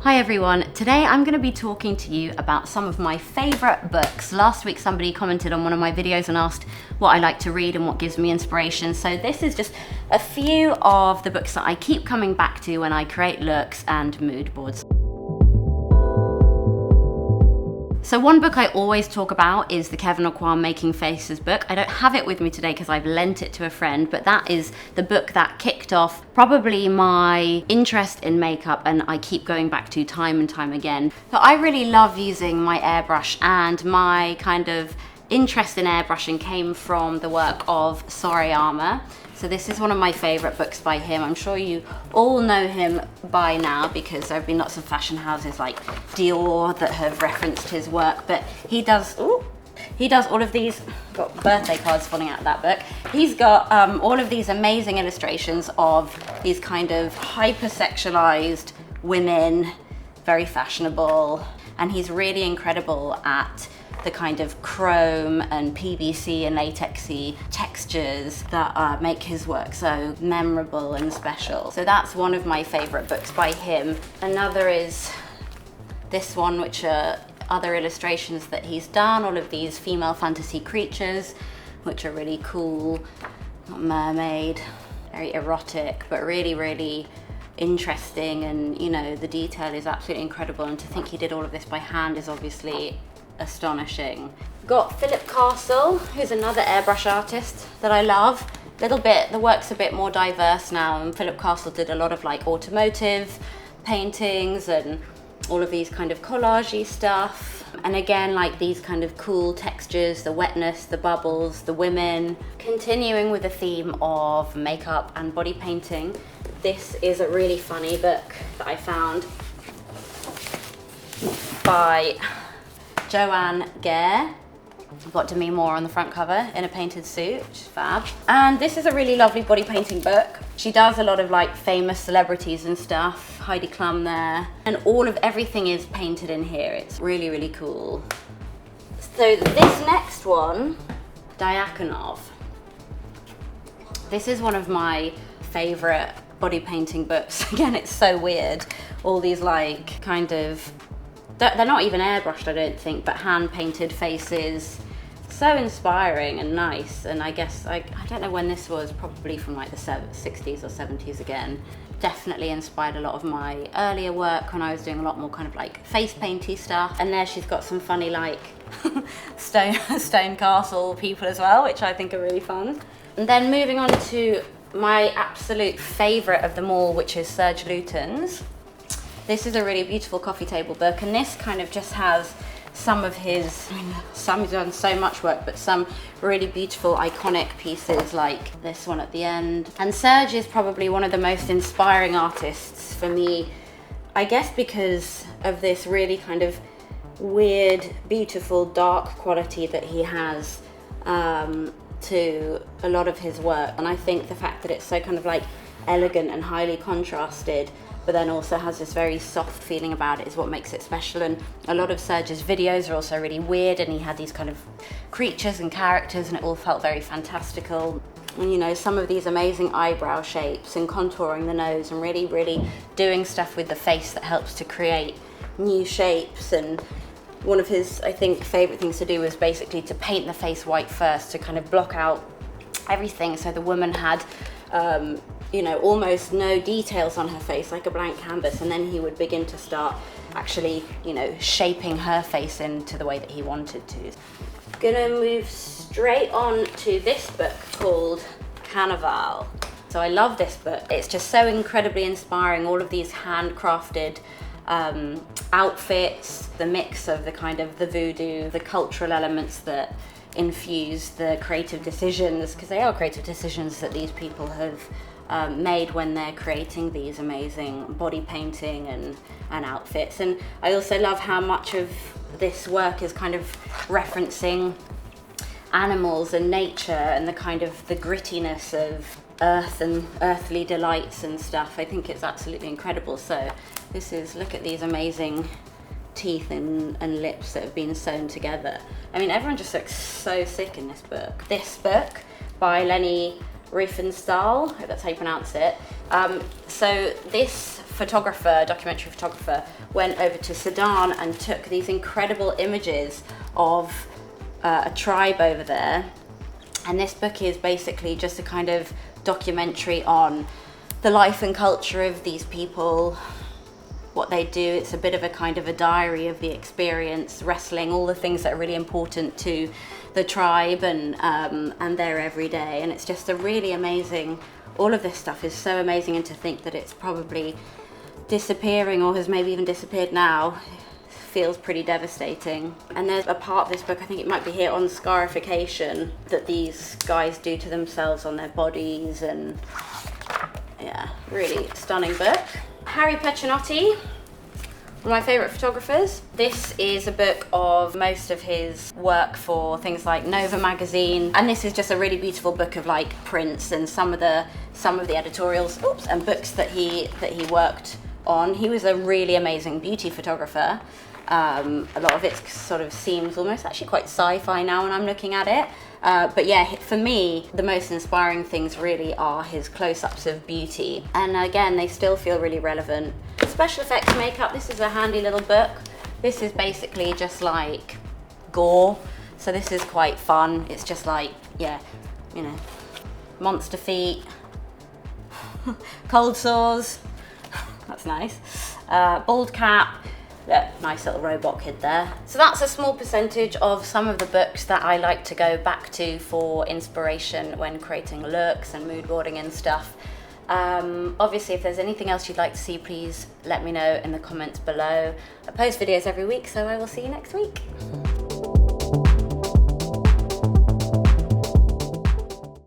Hi everyone, today I'm going to be talking to you about some of my favourite books. Last week somebody commented on one of my videos and asked what I like to read and what gives me inspiration. So this is just a few of the books that I keep coming back to when I create looks and mood boards. So one book I always talk about is the Kevin Aqua Making Faces book. I don't have it with me today because I've lent it to a friend, but that is the book that kicked off probably my interest in makeup and I keep going back to time and time again. So I really love using my airbrush, and my kind of interest in airbrushing came from the work of Sorayama. So this is one of my favorite books by him. I'm sure you all know him by now because there have been lots of fashion houses like Dior that have referenced his work, but he does all of these, got birthday cards falling out of that book. He's got all of these amazing illustrations of these kind of hypersexualized women, very fashionable, and he's really incredible at the kind of chrome and PVC and latexy textures that make his work so memorable and special. So that's one of my favorite books by him. Another is this one, which are other illustrations that he's done, all of these female fantasy creatures, which are really cool. Mermaid, very erotic, but really, really interesting, and you know, the detail is absolutely incredible, and to think he did all of this by hand is obviously astonishing. Got Philip Castle, who's another airbrush artist that I love. The work's a bit more diverse now, and Philip Castle did a lot of like automotive paintings and all of these kind of collagey stuff. And again, like these kind of cool textures, the wetness, the bubbles, the women. Continuing with the theme of makeup and body painting, this is a really funny book that I found by Joanne Gare. Got Demi Moore on the front cover in a painted suit, which is fab. And this is a really lovely body painting book. She does a lot of like famous celebrities and stuff. Heidi Klum there. And everything is painted in here. It's really, really cool. So this next one, Diakonov. This is one of my favorite body painting books. Again, it's so weird. All these like kind of, they're not even airbrushed, I don't think, but hand-painted faces. So inspiring and nice. And I guess, I don't know when this was, probably from like the 60s or 70s again. Definitely inspired a lot of my earlier work when I was doing a lot more kind of like face painty stuff. And there she's got some funny like stone castle people as well, which I think are really fun. And then moving on to my absolute favorite of them all, which is Serge Lutens. This is a really beautiful coffee table book, and this kind of just has some of his, he's done so much work, but some really beautiful iconic pieces like this one at the end. And Serge is probably one of the most inspiring artists for me, I guess because of this really kind of weird, beautiful, dark quality that he has to a lot of his work. And I think the fact that it's so kind of like elegant and highly contrasted, but then also has this very soft feeling about it, is what makes it special. And a lot of Serge's videos are also really weird, and he had these kind of creatures and characters, and it all felt very fantastical. And you know, some of these amazing eyebrow shapes and contouring the nose and really, really doing stuff with the face that helps to create new shapes. And one of his, I think, favorite things to do was basically to paint the face white first to kind of block out everything, so the woman had you know, almost no details on her face, like a blank canvas, and then he would begin to start actually, you know, shaping her face into the way that he wanted to. Gonna move straight on to this book called Cannavale. So I love this book. It's just so incredibly inspiring, all of these handcrafted outfits, the mix of the kind of the voodoo, the cultural elements that infuse the creative decisions, because they are creative decisions that these people have made when they're creating these amazing body painting and outfits. And I also love how much of this work is kind of referencing animals and nature and the kind of the grittiness of earth and earthly delights and stuff. I think it's absolutely incredible. So this is, look at these amazing teeth and lips that have been sewn together. I mean, everyone just looks so sick in this book. This book by Lenny Riefenstahl, I hope that's how you pronounce it. So this photographer, documentary photographer, went over to Sudan and took these incredible images of a tribe over there. And this book is basically just a kind of documentary on the life and culture of these people, what they do. It's a bit of a kind of a diary of the experience, wrestling, all the things that are really important to the tribe and their everyday. And it's just a really amazing, all of this stuff is so amazing, and to think that it's probably disappearing or has maybe even disappeared now feels pretty devastating. And there's a part of this book, I think it might be here, on scarification that these guys do to themselves on their bodies, and yeah, really stunning book. Harry Chanotti, one of my favourite photographers. This is a book of most of his work for things like Nova magazine, and this is just a really beautiful book of like prints and some of the editorials, and books that he worked on. He was a really amazing beauty photographer. A lot of it sort of seems almost actually quite sci-fi now when I'm looking at it. But yeah, for me, the most inspiring things really are his close-ups of beauty. And again, they still feel really relevant. Special effects makeup, this is a handy little book. This is basically just like gore. So this is quite fun. It's just like, yeah, you know, monster feet, cold sores, that's nice. Bald cap. Look, nice little robot kid there. So that's a small percentage of some of the books that I like to go back to for inspiration when creating looks and mood boarding and stuff. Obviously, if there's anything else you'd like to see, please let me know in the comments below. I post videos every week, so I will see you next week.